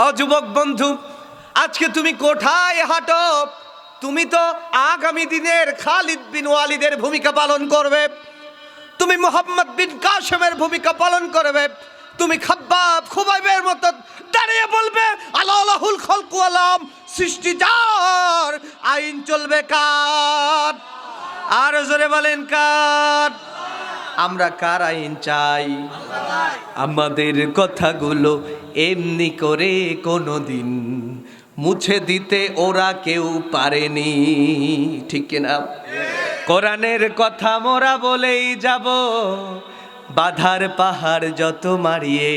ও যুবক বন্ধু, আজকে তুমি কোথায় হাঁটো? তুমি তো আগামী দিনের খালিদ বিন ওয়ালিদের ভূমিকা পালন করবে, তুমি মুহাম্মদ বিন কাসেমের ভূমিকা পালন করবে, তুমি খাব্বাব খুবাইবের মতো দাঁড়িয়ে বলবে আল্লাহুল খালকু আলাম, সৃষ্টি যার, আইন চলবে কার? আর জোরে বলেন কার? আমরা কার আইন চাই? আমাদের কথাগুলো এমনি করে কোনোদিন মুছে দিতে ওরা কেউ পারেনি, ঠিক কিনা? কোরআনের কথা মোরা বলেই যাব, বাধার পাহাড় যত মারিয়ে,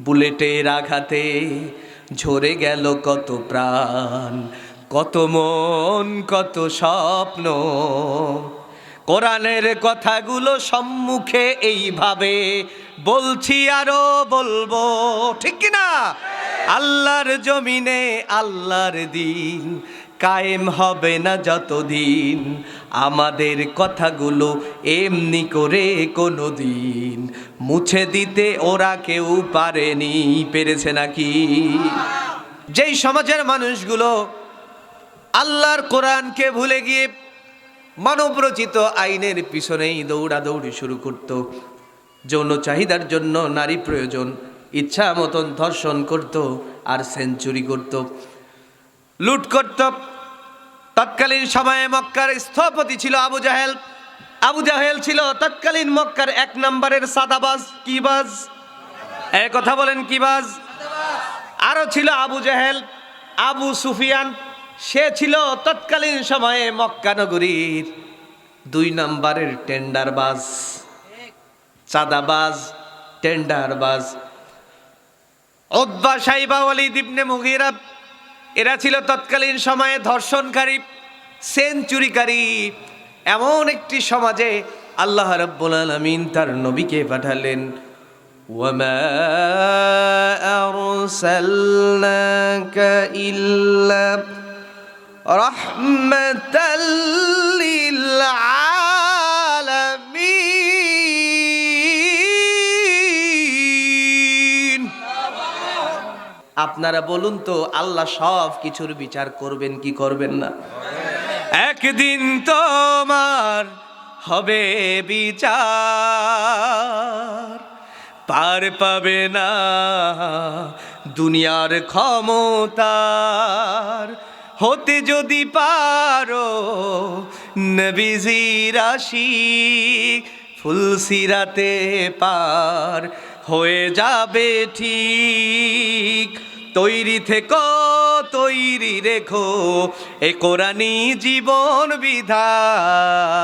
বুলেটের আঘাতে ঝরে গেল কত প্রাণ, কত মন, কত স্বপ্ন। কোরআনের কথাগুলো সম্মুখে এইভাবে বলছি, আরো বলবো, ঠিক কিনা? আল্লাহর জমিনে আল্লাহর দিন কায়েম হবে না যতদিন, আমাদের কথাগুলো এমনি করে কোনো দিন মুছে দিতে ওরা কেউ পারেনি। পেরেছে নাকি? যেই সমাজের মানুষগুলো আল্লাহর কোরআনকে ভুলে গিয়ে মানবরচিত আইনের পিছনেই দৌড়াদৌড়ি শুরু করত, যৌন চাহিদার জন্য নারী প্রয়োজন, ইচ্ছা মতন ধর্ষণ করত আর সেঞ্চুরি করত, লুট করত। তৎকালীন সময়ে মক্কার স্থপতি ছিল আবু জাহেল। আবু জাহেল ছিল তৎকালীন মক্কার এক নম্বরের সাদাবাজ। কি বাজ? এই কথা বলেন, কি বাজ? আরো ছিল আবু জাহেল, আবু সুফিয়ান, সে ছিল তৎকালীন সময়ে মক্কা নগরীর 2 নম্বরের টেন্ডারবাজ, চাঁদাবাজ, টেন্ডারবাজ। উতবা, শাইবা, ওয়ালিদ ইবনে মুগীরা, এরা ছিল তৎকালীন সময়ে ধর্ষণকারী, সেঞ্চুরিকারী। এমন একটি সমাজে আল্লাহ রাব্বুল আলামিন তার নবীকে পাঠালেন, ওয়ামা আরসালনাকা ইল্লা রাহমাতাল লিল আলামিন। আপনারা বলুন তো, আল্লাহ সব কিছুর বিচার করবেন কি করবেন না? একদিন তোমার হবে বিচার, পার পাবে না দুনিয়ার ক্ষমতার, হতে যদি পারো নবীজির আশিক, ফুলসিরাতে পার হয়ে যাবে ঠিক। তৈরি থেকো, তৈরি রেখো এ কোরআনি জীবন বিধান,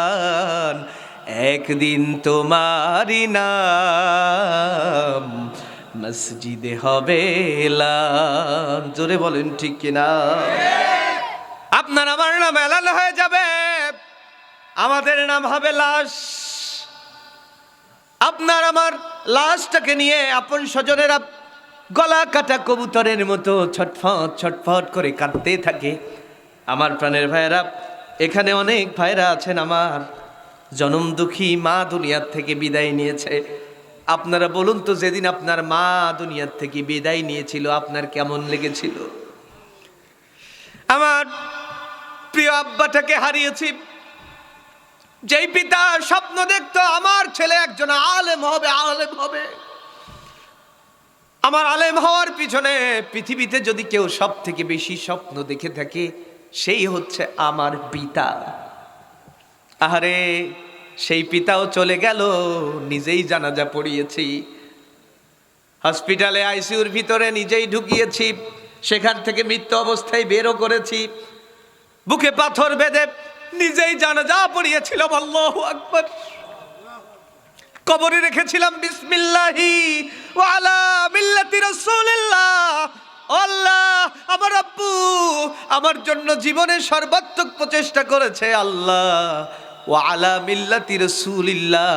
একদিন তোমারই নাম মসজিদে হবে এলান। জোরে বলেন, ঠিক কিনা? আপনার আমার নাম এলান হয়ে যাবে, আমাদের নাম হবে লাশ। আপনার আমার লাশটাকে নিয়ে আপন স্বজনেরা গলা কাটা কবুতরের মতো ছটফট ছটফট করে কাঁদতে থাকে। আমার প্রাণের ভাইয়েরা, এখানে অনেক ভাইরা আছেন আমার জনম দুঃখী মা দুনিয়ার থেকে বিদায় নিয়েছে। আপনারা বলুন তো, যেদিন আপনার মা দুনিয়ার থেকে বিদায় নিয়েছিল আপনার কেমন লেগেছিল? আমার প্রিয় আব্বাটাকে হারিয়েছি, যেই পিতা স্বপ্ন দেখতো আমার ছেলে একজন আলেম হবে, আলেম হবে। আমার আলেম হওয়ার পিছনে পৃথিবীতে যদি কেউ সব থেকে বেশি স্বপ্ন দেখে থাকে, সেই হচ্ছে আমার পিতা। আহারে, সেই পিতাও চলে গেল, নিজেই জানাজা পড়িয়েছি, হসপিটালে আইসিইউর ভিতরে নিজেই ঢুকিয়েছি, সেখান থেকে মৃত্যু অবস্থায় বেরও করেছি, বুকে পাথর বেঁধে নিজেই জানাজা পড়িয়েছিলাম। আল্লাহু আকবার। কবরে রেখেছিলাম বিসমিল্লাহি ওয়া আলা মিল্লাতি রাসূলিল্লাহ। আল্লাহ, আমার আব্বু আমার জন্য জীবনের সর্বাত্মক প্রচেষ্টা করেছে। আল্লাহ, ওয়া আলা মিল্লাতি রাসূলিল্লাহ,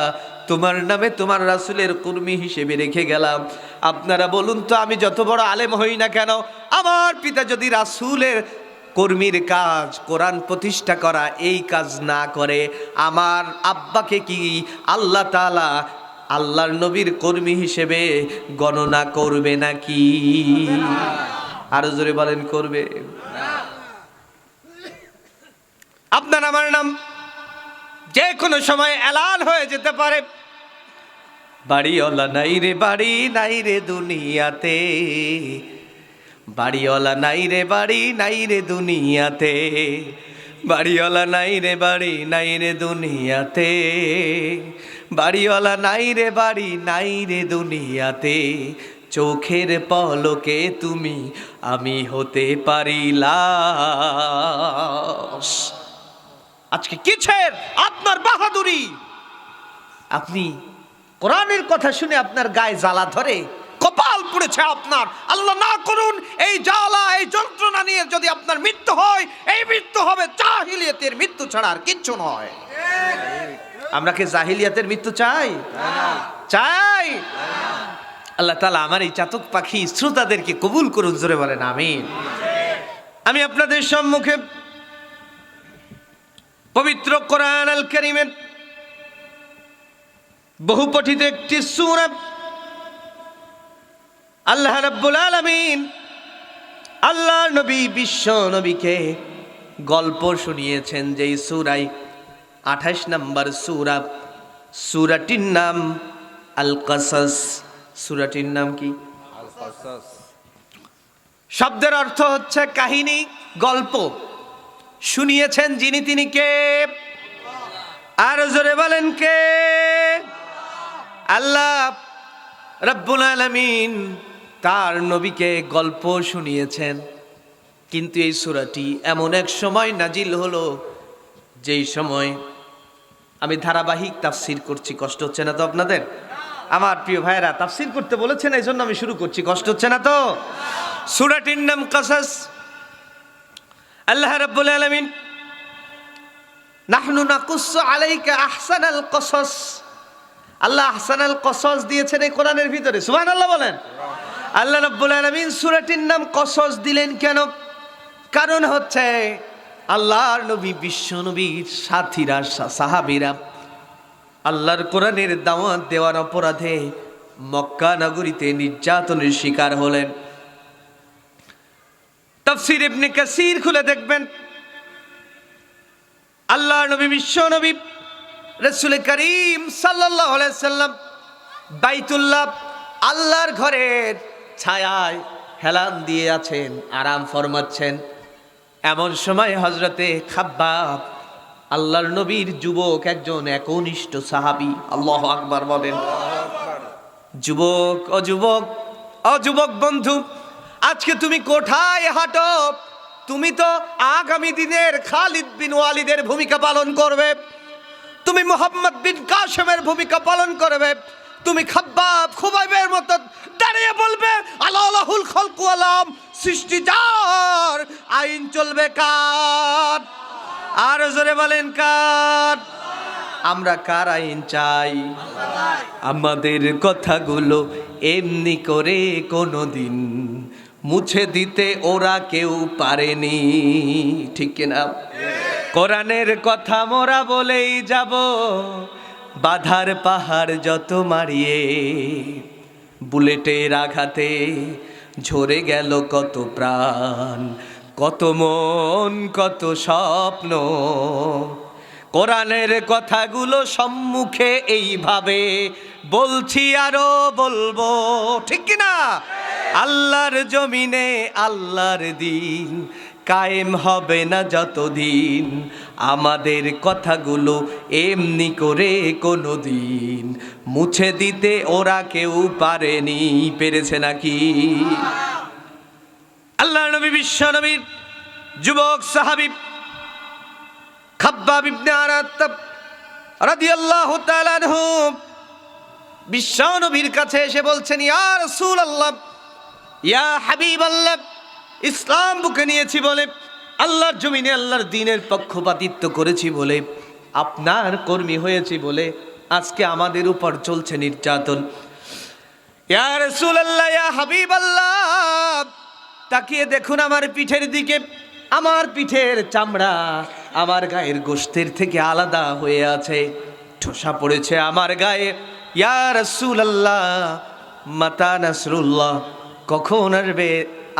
তোমার নামে তোমার রাসূলের কর্মী হিসেবে রেখে গেলাম। আপনারা বলুন তো, আমি যত বড় আলেম হই না কেন, আমার পিতা যদি রাসূলের কর্মীর কাজ, কোরআন প্রতিষ্ঠা করা, এই কাজ না করে, আমার আব্বাকে কি আল্লাহ তাআলা আল্লাহর নবীর কর্মী হিসেবে গণনা করবে নাকি? আরো জোরে বলেন, করবে? আপনার আমার নাম যে কোনো সময় এলান হয়ে যেতে পারে, বাড়িওয়ালা নাই রে বাড়ি নাই রে দুনিয়াতে, বাড়িওয়ালা নাই রে বাড়ি নাই রে দুনিয়াতে, বাড়িওয়ালা নাই রে বাড়ি নাই রে দুনিয়াতে, বাড়িওয়ালা নাই রে বাড়ি নাই রে দুনিয়াতে, চোখের পলকে তুমি আমি হতে পারি লাশ। আজকে কিসের আপনার বাহাদুরি? আপনি কোরআনের কথা শুনে আপনার গায়ে জ্বালা ধরে, কপাল পুড়েছে আপনার। আল্লাহ না করুন এই জ্বালা এই যন্ত্রণা নিয়ে যদি আপনার মৃত্যু হয়, এই মৃত্যু হবে জাহিলিয়াতের মৃত্যু ছাড়া আর কিচ্ছু নয়। আমরা কি জাহিলিয়াতের মৃত্যু চাই? চাই? আল্লাহ তাআলা আমার এই চাতক পাখি শ্রোতাদেরকে কবুল করুন, জোরে বলেন আমিন। আমি আপনাদের সম্মুখে পবিত্র কোরআন আল কারীমের বহু পঠিত একটি সূরা, আল্লাহ রাব্বুল আলামিন আল্লাহর নবী বিশ্ব নবীকে গল্প শুনিয়েছেন, যেই সূরায় 28 নম্বর সূরা, সূরাটির নাম আল কাসাস। সূরাটির নাম কি? আল কাসাস। শব্দের অর্থ হচ্ছে কাহিনী, গল্প। শুনিয়েছেন যিনি তিনি কে? আর জোরে বলেন কে? আল্লাহ রাব্বুল আলামিন তার নবীকে গল্প শুনিয়েছেন। কিন্তু এই সূরাটি এমন এক সময় নাজিল হলো, যেই সময় আমি ধারাবাহিক তাফসীর করছি। কষ্ট হচ্ছে না তো আপনাদের? আমার প্রিয় ভাইরা তাফসীর করতে বলেছেন, এই জন্য আমি শুরু করছি। কষ্ট হচ্ছে না তো? সূরাটির নাম কাসাস। আল্লাহ রাব্বুল আলামিন নাহনু নাকুসসু আলাইকা আহসানাল কসস, আল্লাহ আহসানাল কসস দিয়েছেন এই কোরআনের ভিতরে। সুবহানাল্লাহ বলেন। আল্লাহ রাব্বুল আলামিন সূরাটির নাম কসস দিলেন কেন? কারণ হচ্ছে আল্লাহর নবী বিশ্ব নবীর সাথীরা সাহাবীরা আল্লাহর কোরআনের দাওয়াত দেওয়ার অপরাধে মক্কা নগরীতে নির্যাতনের শিকার হলেন। তাফসীর ইবনে কাসীর খুলে দেখবেন, আল্লাহর নবী বিশ্ব নবী রাসূল করিম সাল্লাল্লাহু আলাইহি সাল্লাম বাইতুল্লাহ আল্লাহর ঘরের ছায়ায় হেলান দিয়ে আছেন, আরাম ফরমাচ্ছেন। এমন সময় হযরতে খাব্বাব আল্লাহর নবীর যুবক একজন একনিষ্ঠ সাহাবী, আল্লাহু আকবার বলেন। যুবক ও যুবক বন্ধু, আজকে তুমি কোথায় হাঁটো? তুমি তো আগামী দিনের খালিদ বিন ওয়ালিদের ভূমিকা পালন করবে, তুমি মুহাম্মদ বিন কাসেমের ভূমিকা পালন করবে, তুমি খাব্বাব খুবাইবের মতো দাঁড়িয়ে বলবে আলাহুল খালকু আলাম, সৃষ্টি যার, আইন চলবে কার? আর জোরে বলেন কার? আমরা কার আইন চাই? আমাদের কথাগুলো এমনি করে কোনোদিন মুছে দিতে ওরা কেউ পারেনি, ঠিক কিনা? কোরআনের কথা মোরা বলেই যাব, বাধার পাহাড় যত মারিয়ে, বুলেটের আঘাতে ঝরে গেল কত প্রাণ, কত মন কত স্বপ্ন। কোরআনের কথাগুলো সম্মুখে এইভাবে বলছি আরো বলবো, ঠিক কিনা? আল্লাহর জমিনে আল্লাহর দিন কায়েম হবে না যতদিন, আমাদের কথাগুলো এমনি করে কোনো দিন মুছে দিতে ওরা কেউ পারেনি। পেরেছে নাকি? আল্লাহ নবী বিশ্ব নবীর যুবক সাহাবী খাব্বাব ইবনে আরাত রাদিয়াল্লাহু তাআলা আনহু বিশ্ব নবীর কাছে এসে বলছেন, ইয়া রাসূলুল্লাহ, ইয়া হাবিবাল্লাহ, ইসলাম বুকে নিয়েছি বলে, আল্লাহর জমিনে আল্লাহর দ্বীনের পক্ষপাতিত্ব করেছি বলে, আপনার কর্মী হয়েছি বলে আজকে আমাদের উপর চলছে নির্যাতন। ইয়া রাসূলুল্লাহ, ইয়া হাবিবাল্লাহ, তাকিয়ে দেখুন আমার পিঠের দিকে, আমার পিঠের চামড়া আমার গায়ের গোশতের থেকে আলাদা হয়ে আছে, ঠোসা পড়েছে আমার গায়ে, ইয়া রাসূলুল্লাহ মাতা নাসরুল্লাহ, কখন আসবে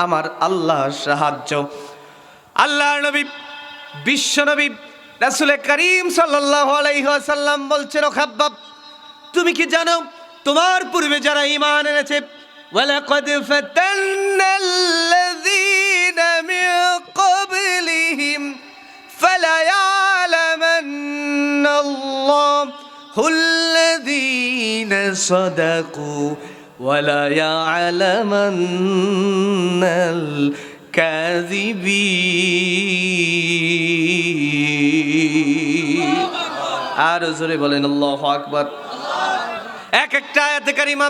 আমার আল্লাহর সাহায্য? আল্লাহর নবী বিশ্ব নবী রাসূল করিম সাল্লাল্লাহু আলাইহি ওয়াসাল্লাম বলছেন, ও খাব্বাব, তুমি কি জানো তোমার পূর্বে যারা ঈমান এনেছে, ওয়ালাকাদ ফাতান্নাল্লাযীনা মিন ক্বাবলিহিম ফালায়ালামান্নাল্লাহুল্লাযীনা সাদাকু ওয়ালা ইয়ালামান্নাল কাযিবিন। আর জোরে বলেন আল্লাহু আকবার। এক একটা আয়াতে কারিমা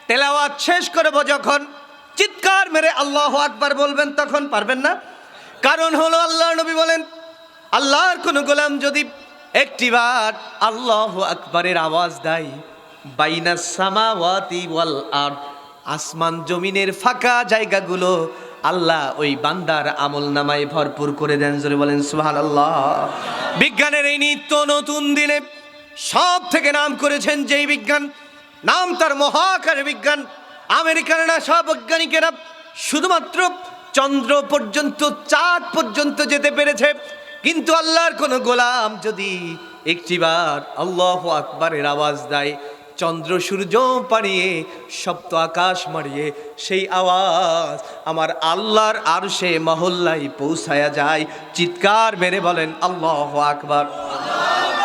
তেলাওয়াত শেষ করব, যখন চিৎকার মেরে আল্লাহু আকবার বলবেন তখন পারবেন না। কারণ হলো আল্লাহর নবী বলেন, আল্লাহর কোন গোলাম যদি একটিবার আল্লাহু আকবারের আওয়াজ দেয়, বাইনাস সামাওয়াতি ওয়াল আরদ, আসমান জমিনের ফাঁকা জায়গাগুলো আল্লাহ ওই বান্দার আমল নামায় ভরপুর করে দেন। জোরে বলেন সুবহানাল্লাহ। বিজ্ঞানের এই নিত্য নতুন দিনে সব থেকে নাম করেছেন যেই বিজ্ঞান, নাম তার মহাকাশ বিজ্ঞান। আমেরিকানরা সব বৈজ্ঞানিকেরা শুধুমাত্র চন্দ্র পর্যন্ত, চাঁদ পর্যন্ত যেতে পেরেছে, কিন্তু আল্লাহর কোন গোলাম যদি একটিবার আল্লাহু আকবারের আওয়াজ দেয়, চন্দ্র সূর্য পাড়িয়ে সপ্ত আকাশ মারিয়ে সেই আওয়াজ আমার আল্লাহর আরশে মহল্লায় পৌঁছায়া যায়। চিৎকার মেরে বলেন আল্লাহু আকবার।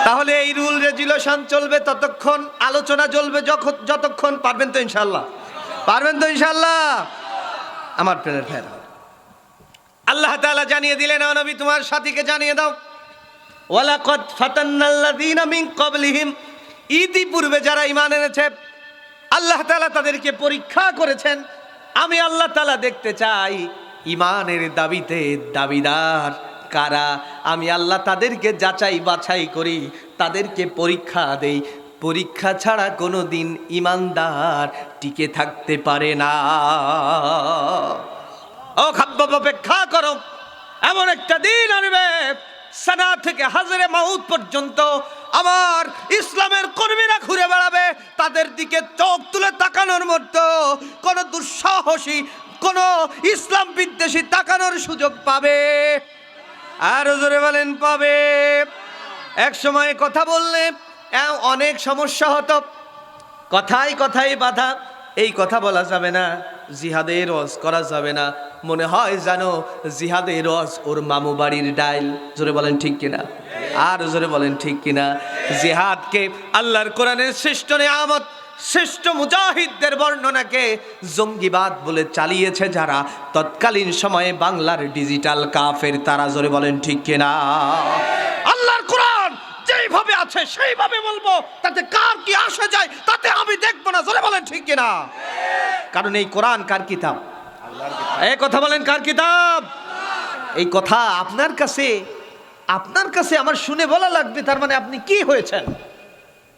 তাহলে এই রুল রেগুলেশন চলবে ততক্ষণ, আলোচনা চলবে যতক্ষণ। পারবেন তো ইনশাআল্লাহ? পারবেন তো ইনশাআল্লাহ? আমার প্রেমের ভাইরা, আল্লাহ তাআলা জানিয়ে দিলেন, ও নবী তোমার সাথীকে জানিয়ে দাও, ওয়ালাকাদ ফাতান্নাল্লাযীনা মিন ক্বাবলিহিম, ইতিপূর্বে যারা ঈমান এনেছে আল্লাহ তাআলা তাদেরকে পরীক্ষা করেছেন। আমি আল্লাহ তাআলা দেখতে চাই ঈমানের দাবিতে দাবিদার কারা। আমি আল্লাহ তাদেরকে যাচাই বাছাই করি, তাদেরকে পরীক্ষা দেই। পরীক্ষা ছাড়া কোনো দিন ঈমানদার টিকে থাকতে পারে না। ও খাব্বাব, অপেক্ষা করো, এমন একটা দিন আসবে সানা থেকে হাজরে মাউত পর্যন্ত আমার ইসলামের কর্মীরা ঘুরে বেড়াবে, তাদের দিকে চোখ তুলে তাকানোর মতো কোন দুঃসাহসী, কোন ইসলাম বিদ্বেষী তাকানোর সুযোগ পাবে? আর জোরে বলেন পাবে। এক সময় কথা বললে অনেক সমস্যা হতো, কথায় কথায় বাধা, এই কথা বলা যাবে না, জিহাদের ওয়াজ করা যাবে না, মনে হয় জানো জিহাদের ওয়াজ ওর মামু বাড়ির ডাইল। জোরে বলেন ঠিক কিনা? আর জোরে বলেন ঠিক কিনা? জিহাদকে আল্লাহর কোরআনের শ্রেষ্ঠ নিয়ামত, শ্রেষ্ঠ মুজাহিদদের বর্ণনাকে জঙ্গিবাদ বলে চালিয়েছে যারা, তৎকালীন সময়ে বাংলার ডিজিটাল কাফের তারা। জোরে বলেন ঠিক কিনা? আল্লাহর কোরআন যেইভাবে আছে সেইভাবে বলবো, তাতে কার কি আসে যায় তাতে আমি দেখবো না। জোরে বলেন ঠিক কিনা? কারণ এই কোরআন কার কিতাব? এই কথা বলেন কার কিতাব? এই কথা আপনার কাছে আমার শুনে বলা লাগবে, তার মানে আপনি কি হয়েছেন?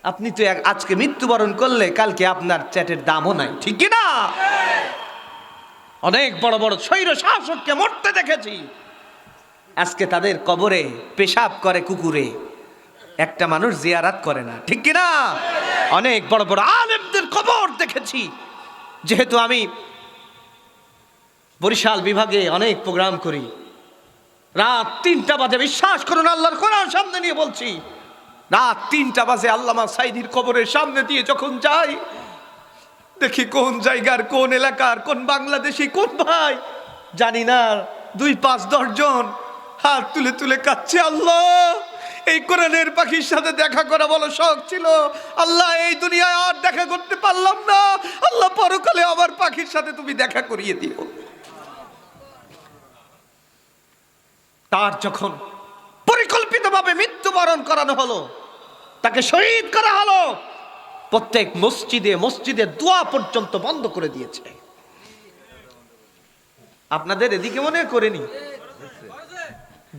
আপনি তো আজকে মৃত্যুবরণ করলে কালকে আপনার চ্যাটের দামও নাই, ঠিক কি না? অনেক বড় বড় স্বৈর শাসককে মরতে দেখেছি, আজকে তাদের কবরে পেশাব করে কুকুরে, একটা মানুষ জিয়ারাত করে না, ঠিক কি না? অনেক বড় বড় আলেমদের কবর দেখেছি। যেহেতু আমি বরিশাল বিভাগে অনেক প্রোগ্রাম করি, রাত 3টা বাজে, বিশ্বাস করুন আল্লাহর কোরআন সামনে নিয়ে বলছি, রাত 3টা বাজে আল্লামা সাইদির কবরের সামনে দিয়ে যখন যাই, দেখি কোন জায়গার, কোন এলাকার, কোন বাংলাদেশি, কোন ভাই জানি না, 2-5-10 জন হাত তুলে তুলে কাঁদছে। আল্লাহ, এই কোরআনের পাখির সাথে দেখা করা বলো শখ ছিল, আল্লাহ এই দুনিয়ায় আর দেখা করতে পারলাম না, আল্লাহ পরকালে আবার পাখির সাথে তুমি দেখা করিয়ে দিও। তার যখন পরিকল্পিতভাবে মৃত্যুবরণ করানো হলো, তাকে শহীদ করা হলো, প্রত্যেক মসজিদে দোয়া পর্যন্ত বন্ধ করে দিয়েছে। আপনাদের এদিকে মনে করেনি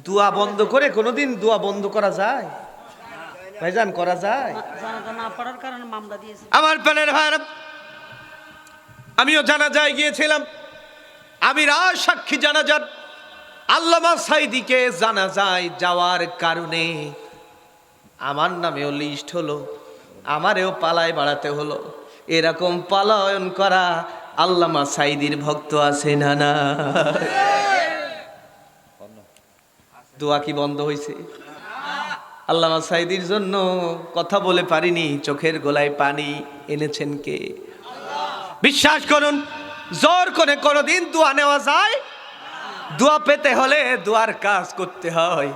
দোয়া বন্ধ করে? কোনোদিন দোয়া বন্ধ করা যায় ভাইজান? করা যায়? আমার প্রাণের ভাইরা, আমিও জানাজায় গিয়েছিলাম, আমি রাজ সাক্ষী জানাজার। আল্লামা সাইদিকে জানাজায় যাওয়ার কারণে আমার নামেও লিস্ট হলো, আমারেও পালায় বাড়াতে হলো। এরকম পলায়ন করা আল্লামা সাঈদীর ভক্ত আছে না? না, দোয়া কি বন্ধ হয়েছে? আল্লামা সাঈদীর জন্য কথা বলে পারিনি, চোখের গোলায় পানি এনেছেন কে? বিশ্বাস করুন, জোর করে কোনোদিন দোয়া নেওয়া যায়? দোয়া পেতে হলে দোয়ার কাজ করতে হয়।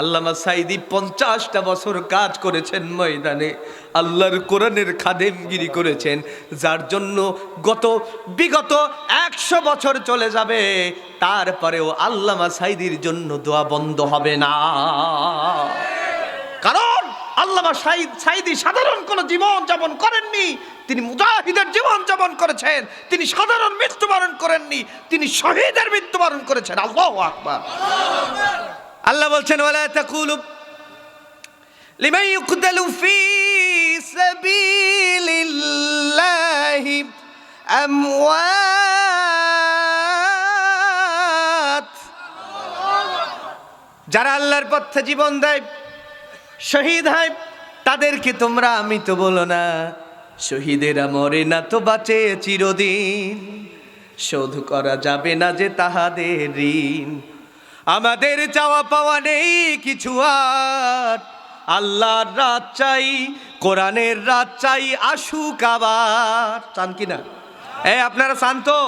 আল্লামা সাঈদী 50টা বছর কাজ করেছেন ময়দানে, আল্লাহর কোরআনের খাদেমগিরি করেছেন, যার জন্য বিগত 100 বছর চলে যাবে, তারপরেও আল্লামা সাঈদীর জন্য দোয়া বন্ধ হবে না। কারণ আল্লামা সাঈদী সাধারণ কোনো জীবন যাপন করেননি, তিনি মুজাহিদের জীবন যাপন করেছেন। তিনি সাধারণ মৃত্যুবরণ করেননি, তিনি শহীদের মৃত্যুবরণ করেছেন। আল্লাহু আকবার। আল্লাহ বলছেন, ওয়ালা তাকুলু লিমান ইউকতালু ফি সাবিলিল্লাহি আমওয়াত। যারা আল্লাহর পথে জীবন দেয়, শহীদ হয়, তাদেরকে তোমরা মৃত বলো না। শহীদেরা মরে না তো বাঁচে চিরদিন, শোধ করা যাবে না যে তাহাদের ঋণ। আমাদের চাওয়া পাওয়া নেই কিছু আর, আল্লাহর রাত চাই, কোরআনের রাত চাই, আসুক আবার। চান কিনা? আপনারা চান তো?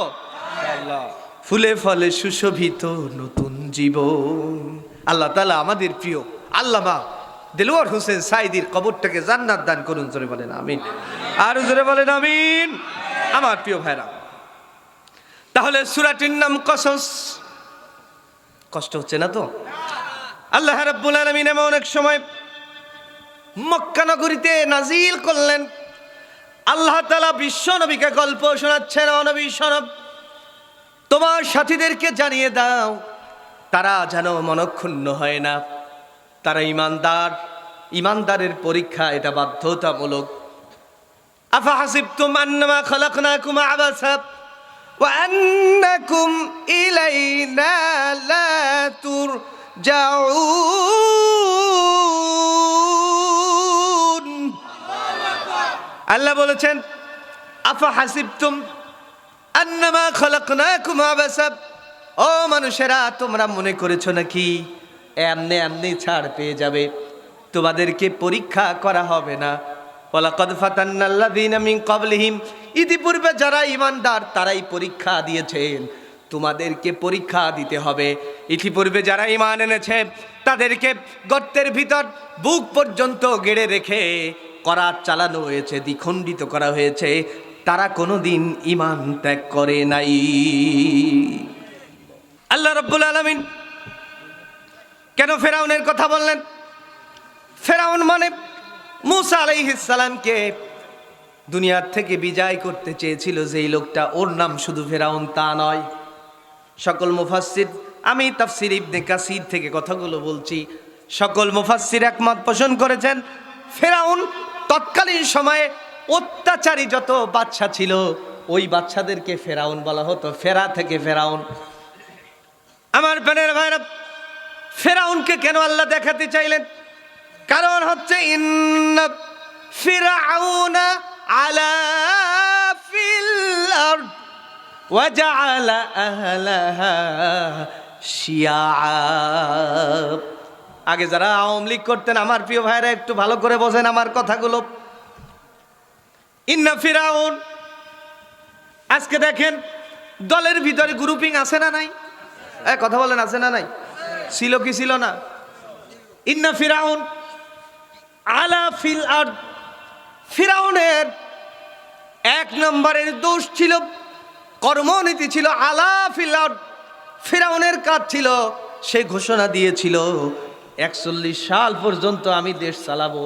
ফুলে ফলে সুশোভিত নতুন জীবন। আল্লাহ তাআলা আমাদের প্রিয় আল্লামা দেলোয়ার হোসেন সাঈদীর কবরটাকে জান্নাত দান করুন। জোরে বলেন আমিন, আর জোরে বলেন আমিন। আমার প্রিয় ভাইরা, তাহলে সূরাটির নাম কসস। কষ্ট হচ্ছে না তো? আল্লাহ রাব্বুল আলামিন এমন এক সময় মক্কা নগরীতে নাজিল করলেন, আল্লাহ তাআলা বিশ্ব নবীকে গল্প শোনাচ্ছেন। ও নবী শোনো, তোমার সাথীদেরকে জানিয়ে দাও, তারা যেন মনক্ষুণ্ণ হয় না। তারা ইমানদারের পরীক্ষা, এটা বাধ্যতামূলক। আফা হাসিবতুম আন্নামা খালাকনাকুম আবাসা ওয়া আন্নাকুম ইলাইনা লা তুরজাউন। আল্লাহ বলেছেন, আফা হাসিবতুম আন্নামা খালাকনাকুম আবাসা, ও মানুষেরা, তোমরা মনে করেছো নাকি এমনি এমনি ছাড় পেয়ে যাবে, তোমাদেরকে পরীক্ষা করা হবে না? ওয়ালাকাদ ফাতান্নাল্লাযীনা মিন ক্বাবলিহিম, ইতিপূর্বে যারা ঈমানদার তারাই পরীক্ষা দিয়েছেন, তোমাদেরকে পরীক্ষা দিতে হবে। ইতিপূর্বে যারা ঈমান এনেছে তাদেরকে গর্তের ভিতর বুক পর্যন্ত গেড়ে রেখে করাত চালানো হয়েছে, দ্বিখণ্ডিত করা হয়েছে, তারা কোনোদিন ঈমান ত্যাগ করে নাই। আল্লাহ রাব্বুল আলামিন কেন ফেরাউনের কথা বললেন? ফেরাউন মানে মূসা আলাইহিস সালামকে দুনিয়ার থেকে বিজয় করতে চেয়েছিল যেই লোকটা, ওর নাম শুধু ফেরাউন তা নয়। সকল মুফাসসির, আমি তাফসীর ইবনে কাসির থেকে কথাগুলো বলছি, সকল মুফাসসির একমত পোষণ করেছেন, ফেরাউন তৎকালীন সময়ে অত্যাচারী যত বাদশা ছিল, ওই বাদশাদেরকে ফেরাউন বলা হতো। ফেরা থেকে ফেরাউন। আমার প্রাণের ভাইরা, ফেরাউনকে কেন আল্লাহ দেখাতে চাইলেন? কারণ হচ্ছে ইন্না ফিরআউনা আলা ফিল আরদ ওয়া জাআলা আহলাহা শিয়া। আগে যারা আওয়ামী লীগ করতেন, আমার প্রিয় ভাইরা একটু ভালো করে বোঝেন আমার কথাগুলো। ইন্না ফিরআউন, আজকে দেখেন দলের ভিতরে গ্রুপিং আছে না নাই? কথা বলেন, আছে না নাই? ছিল কি ছিল না? ইন্না ফিরআউন আলা ফিল আরদ, ফিরআউনের এক নম্বরের দোষ ছিল, কর্মনীতি ছিল আলা ফিল আরদ। ফিরআউনের কাজ ছিল, সে ঘোষণা দিয়েছিল 41 সাল পর্যন্ত আমি দেশ চালাবো,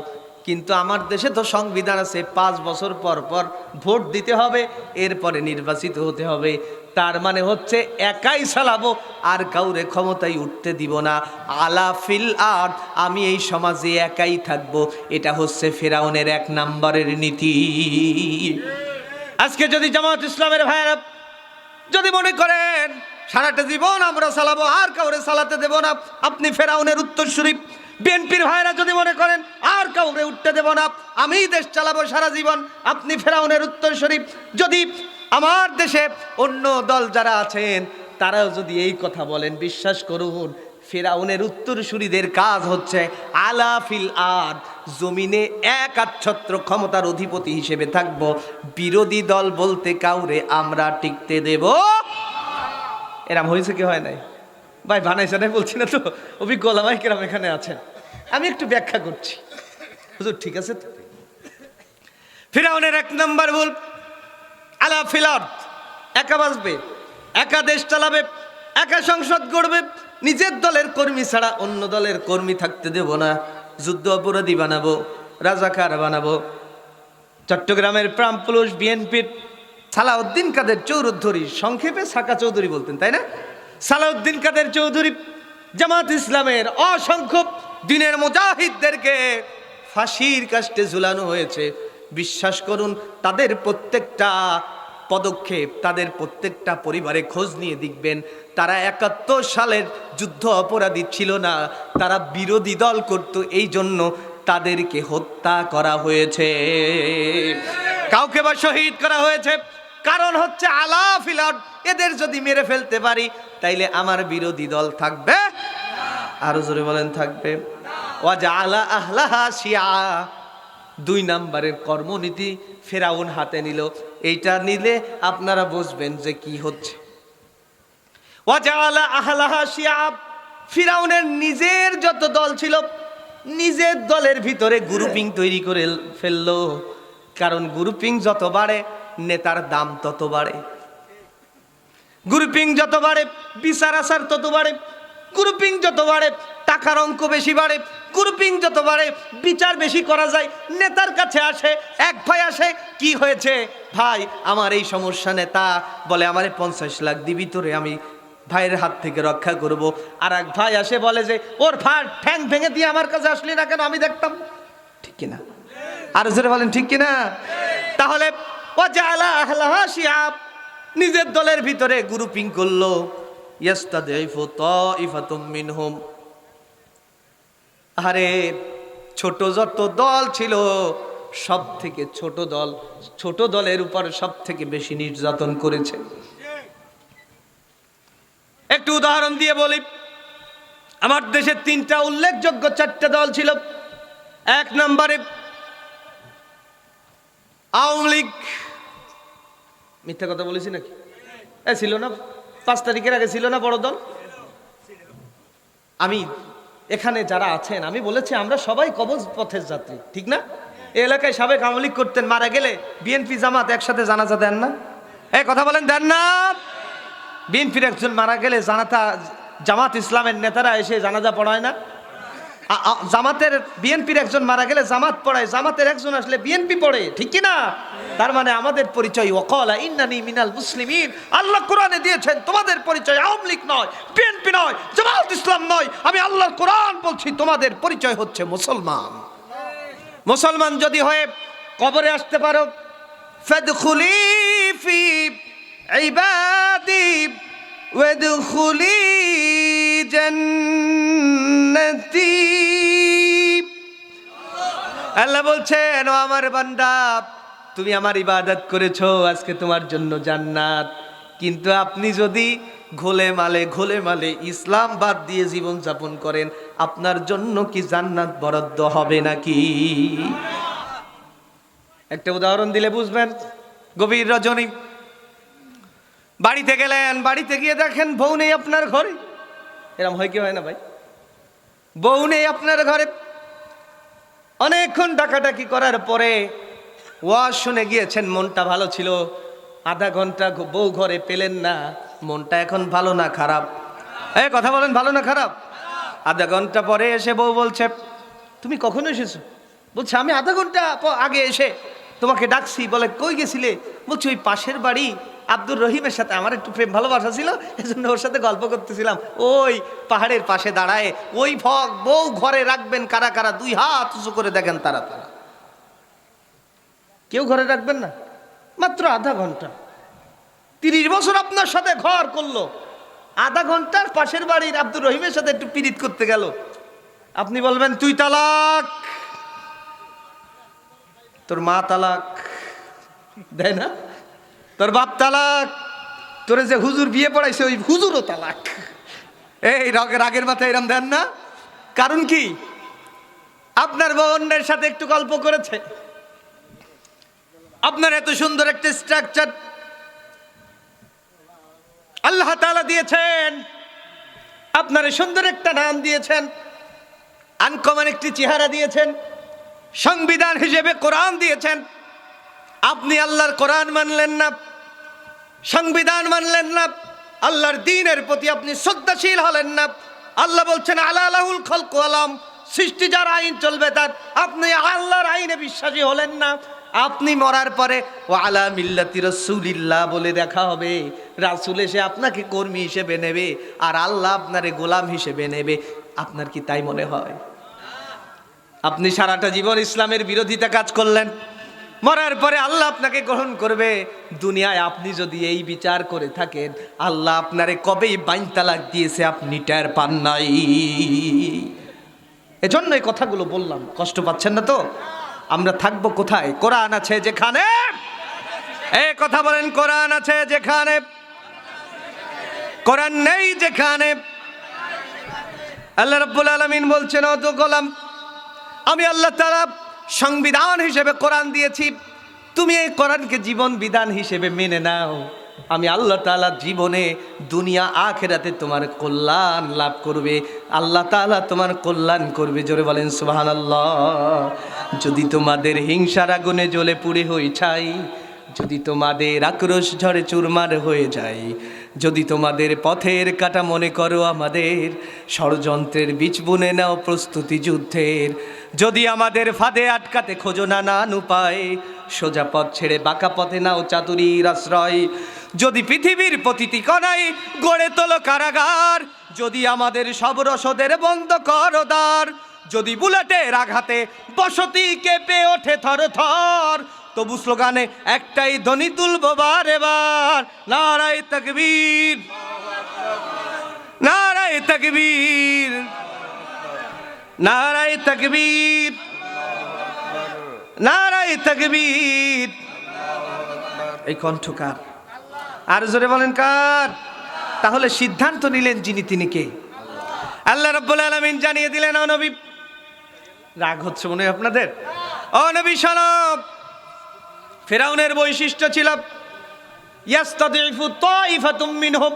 কিন্তু আমার দেশে তো সংবিধান আছে, 5 বছর পর পর ভোট দিতে হবে, এরপরে নির্বাচিত হতে হবে। তার মানে হচ্ছে একাই চালাবো, আর কাউরে ক্ষমতায় উঠতে দিব না। আলা ফিল আরদ, আমি এই সমাজে একাই থাকবো। এটা হচ্ছে ফিরআউনের 1 নম্বরের নীতি। আজকে যদি জামাত ইসলামের ভাইরা যদি মনে করেন সারাটা জীবন আমরা চালাবো, আর কাউরে চালাতে দেব না, আপনি ফেরাউনের উত্তরসূরি। বিএনপির ভাইরা যদি মনে করেন আর কাউকে উঠতে দেব না, আমি দেশ চালাবো সারা জীবন, আপনি ফেরাউনের উত্তরসূরি। যদি আমার দেশে অন্য দল যারা আছেন তারাও যদি এই কথা বলেন, বিশ্বাস করুন ফেরাউনের উত্তরসূরিদের কাজ হচ্ছে আলা ফিল আরদ, জমিনে এক আচ্ছত্র ক্ষমতার অধিপতি হিসেবে থাকব। বিরোধী দল বলতে কাউরে আমরা টিকতে দেব। এরম হয়েছে কি হয় নাই ভাই? বানাইছে না বলছি না তো, অভিজ্ঞ ওলামায়ে কেরাম এখানে আছেন, আমি একটু ব্যাখ্যা করছি। হুজুর ঠিক আছে তো? ফিরাউনের এক নম্বর ভুল আলা ফিল আরদ, একা বাঁচবে, একা দেশ চালাবে, একা সংসদ গড়বে, নিজের দলের কর্মী ছাড়া অন্য দলের কর্মী থাকতে দেব না, যুদ্ধ অপরাধী বানাবো, রাজাকার বানাবো। চট্টগ্রামের প্রাণপুরুষ বিএনপির সালাউদ্দিন কাদের চৌধুরী, সংক্ষেপে সাকা চৌধুরী বলতেন তাই না, সালাউদ্দিন কাদের চৌধুরী জামাত ইসলামের অসংখ্য দিনের মুজাহিদদেরকে ফাঁসির কাস্টে ঝুলানো হয়েছে। বিশ্বাস করুন তাদের প্রত্যেকটা পদক্ষেপ, তাদের প্রত্যেকটা পরিবারে খোঁজ নিয়ে দেখবেন তারা ৭১ সালের যুদ্ধ অপরাধী ছিল না, তারা বিরোধী দল করত, এই জন্য তাদেরকে হত্যা করা হয়েছে, কাউকে বা শহীদ করা হয়েছে। কারণ হচ্ছে আলা ফিল আরদ, এদের যদি মেরে ফেলতে পারি তাইলে আমার বিরোধী দল থাকবে, আরো জোরে বলেন থাকবে। ওয়াজআলা আহলাহা শিয়া, ২ নম্বরের কর্মনীতি ফেরাউন হাতে নিল। এইটা নিলে আপনারা বুঝবেন যে কি হচ্ছে। ওয়াজআলা আহলাহা শিয়া, ফিরাউনের নিজের যত দল ছিল নিজের দলের ভিতরে গ্রুপিং তৈরি করে ফেললো। কারণ গ্রুপিং যত বাড়ে নেতার দাম তত বাড়ে, গ্রুপিং যত বাড়ে বিচার আচার তত বাড়ে, গ্রুপিং যত বাড়ে টাকার অঙ্ক বেশি বাড়ে, গ্রুপিং যত বাড়ে বিচার বেশি করা যায়। নেতার কাছে আসে, এক ভাই আসে, কি হয়েছে ভাই আমার এই সমস্যা, নেতা বলে আমারে ৫০ লাখ দিবি তোরে আমি ভাইয়ের হাত থেকে রক্ষা করব। আর এক ভাই আসে বলে যে ওর ঠ্যাং ভেঙে দিয়ে আমার কাছে আসলি না কেন, আমি দেখতাম। ঠিক কিনা? আর জোরে বলেন ঠিক কিনা? তাহলে ওয়াজআলা আহলাহা শিয়া, নিজের দলের ভিতরে গ্রুপিং করলো। ইয়াস্তাদিফু তাইফাতুম মিনহুম, আরে ছোট যত দল ছিল সব থেকে ছোট দল, ছোট দলের উপর সব থেকে বেশি নির্যাতন করেছে। একটু উদাহরণ দিয়ে বলি, আমার দেশে 3টা উল্লেখযোগ্য 4টা দল ছিল। 1 নম্বরে আওয়ামী লীগ, মিথ্যা কথা বলেছি নাকি? ছিল না 5 তারিখের আগে ছিল না বড় দল? আমি এখানে যারা আছেন আমি বলেছি আমরা সবাই কবজ পথের যাত্রী, ঠিক না? এই এলাকায় সাবেক আওয়ামী লীগ করতেন, মারা গেলে বিএনপি জামাত একসাথে জানাজা দেন না? এই কথা বলেন দেন না? বিএনপির একজন মারা গেলে জামাত ইসলামের নেতারা এসে জানাজা পড়ায় না? জামাতের বিএনপির একজন মারা গেলে জামাত পড়ায়, জামাতের একজন আসলে বিএনপি পড়ে, ঠিক কি না? তার মানে আমাদের পরিচয় ওয়াকালা ইন্নানি মিনাল মুসলিমিন, আল্লাহ কোরআনে দিয়েছেন তোমাদের পরিচয় আওয়ামী লীগ নয়, বিএনপি নয়, জামাত ইসলাম নয়, আমি আল্লাহর কোরআন বলছি তোমাদের পরিচয় হচ্ছে মুসলমান। মুসলমান যদি হয়ে কবরে আসতে পারো, ফাদখুলি ফি ইবাদি ওয়াদখুলি জান্নাতি, আল্লাহ বলছেন ও আমার বান্দা তুমি আমার ইবাদত করেছো, আজকে তোমার জন্য জান্নাত। কিন্তু আপনি যদি ঘোলে মালে ইসলাম বাদ দিয়ে জীবন যাপন করেন, আপনার জন্য কি জান্নাত বরাদ্দ হবে নাকি? একটা উদাহরণ দিলে বুঝবেন। গভীর রজনী, বাড়িতে গেলেন, বাড়িতে গিয়ে দেখেন বউ নেই আপনার ঘরে। এরকম হয় কি হয় না ভাই? বউ নেই আপনার ঘরে। অনেকক্ষণ ডাকাডাকি করার পরে ওয়াজ শুনে গিয়েছেন, মনটা ভালো ছিল, আধা ঘন্টা বউ ঘরে পেলেন না, মনটা এখন ভালো না খারাপ? এই কথা বলেন, ভালো না খারাপ? আধা ঘন্টা পরে এসে বউ বলছে তুমি কখন এসেছো? বলছে আমি আধা ঘন্টা আগে এসে তোমাকে ডাকছি। বলে কই গেছিলে? বলছি ওই পাশের বাড়ি আব্দুর রহিমের সাথে আমার একটু প্রেম ভালোবাসা ছিল, এজন্য ওর সাথে গল্প করতেছিলাম, ওই পাহাড়ের পাশে দাঁড়ায়। ওই বউ ঘরে রাখবেন কারা কারা? 2 হাত উঁচু করে দেখেন তারা। কেউ ঘরে রাখবেন না? মাত্র আধা ঘন্টা, 30 বছর আপনার সাথে ঘর করলো, আধা ঘন্টার পাশের বাড়ির আব্দুর রহিমের সাথে একটু পীড়িত করতে গেল, আপনি বলবেন তুই তালাক, তোর মা তালাক দেয় না, তোর বাপ তালাক, তোরে যে হুজুর বিয়ে পড়াইছে ওই হুজুরও তালাক। এই রাগের মাথায় এরম দেন না? কারণ কি? আপনার বোনের সাথে একটু গল্প করেছে, আপনার এত সুন্দর একটা স্ট্রাকচার আল্লাহ তাআলা দিয়েছেন, আপনার সুন্দর একটা নাম দিয়েছেন, আনকমন একটি চেহারা দিয়েছেন, সংবিধান হিসেবে কোরআন দিয়েছেন। আপনি আল্লাহর কোরআন মানলেন না, সংবিধান মানলেন না, আল্লাহর দ্বীনের প্রতি আপনি শ্রদ্ধাশীল হলেন না। আল্লাহ বলছেন আলা লাহুল খালকু আলাম, সৃষ্টি যার আইন চলবে তার। আপনি আল্লাহর আইনে বিশ্বাসী হলেন না। আপনি মরার পরে ওয়া আলা মিল্লাতি রাসূলিল্লাহ বলে দেখা হবে, রাসূল এসে আপনাকে কর্মী হিসেবে নেবে আর আল্লাহ আপনারে গোলাম হিসেবে নেবে। আপনার কি তাই মনে হয়? আপনি সারাটা জীবন ইসলামের বিরোধিতা কাজ করলেন, মরার পরে আল্লাহ আপনাকে গ্রহণ করবে। দুনিয়ায় আপনি যদি এই বিচার করে থাকেন, আল্লাহ আপনারে কবেই বাইন তালাক দিয়েছে আপনি টের পান নাই। এজন্য এই কথাগুলো বললাম, কষ্ট পাচ্ছেন না তো? আমরা থাকবো কোথায়? কোরআন আছে যেখানে, এই কথা বলেন, কোরআন আছে যেখানে, কোরআন নেই যেখানে। আল্লাহ রাব্বুল আলামিন বলছেন ও তো গোলাম, আমি আল্লাহ তাআলা সংবিধান হিসেবে কোরআন দিয়েছি, তুমি এই কোরআনকে জীবন বিধান হিসেবে মেনে নাও। আমি আল্লাহ তাআলা জীবনে দুনিয়া আখিরাতে তোমার কল্যাণ লাভ করবে, আল্লাহ তাআলা তোমার কল্যাণ করবে। জোরে বলেন সুবহানাল্লাহ। যদি তোমাদের হিংসার আগুনে জ্বলে পুড়ে হয়ে ছাই, যদি তোমাদের আক্রোশ ঝড়ে চুরমার হয়ে যায়, যদি তোমাদের পথের কাটা মনে করো আমাদের, ষড়যন্ত্রের বীজ বুনে নাও প্রস্তুতি যুদ্ধের, যদি আমাদের ফাঁদে আটকাতে খোঁজো নানান উপায়, সোজা পথ ছেড়ে বাঁকা পথে নাও চাতুরীর আশ্রয়, যদি পৃথিবীর প্রতিটি কোণায় গড়ে তোলো কারাগার, যদি আমাদের সব রসদের বন্ধ করো দ্বার, যদি বুলেটের আঘাতে বসতি কেঁপে ওঠে থর থর, তবু স্লোগানে একটাই ধ্বনি তুলবো বারে বার, নারায়ে তাকবীর, নারায়ে তাকবীর, নারায়ে তাকবীর, নারায়ে তাকবীর। এই কণ্ঠকার আর জোরে বলেন কার? তাহলে সিদ্ধান্ত নিলেন যিনি, তিনি কে? আল্লাহ রাব্বুল আলামিন জানিয়ে দিলেন, ও নবী, রাগ হচ্ছে মনে হয় আপনাদের? ও নবী শোনো, ফিরআউনের বৈশিষ্ট্য ছিল ইয়াস্তাদিফু তাইফাতুম মিনহুম,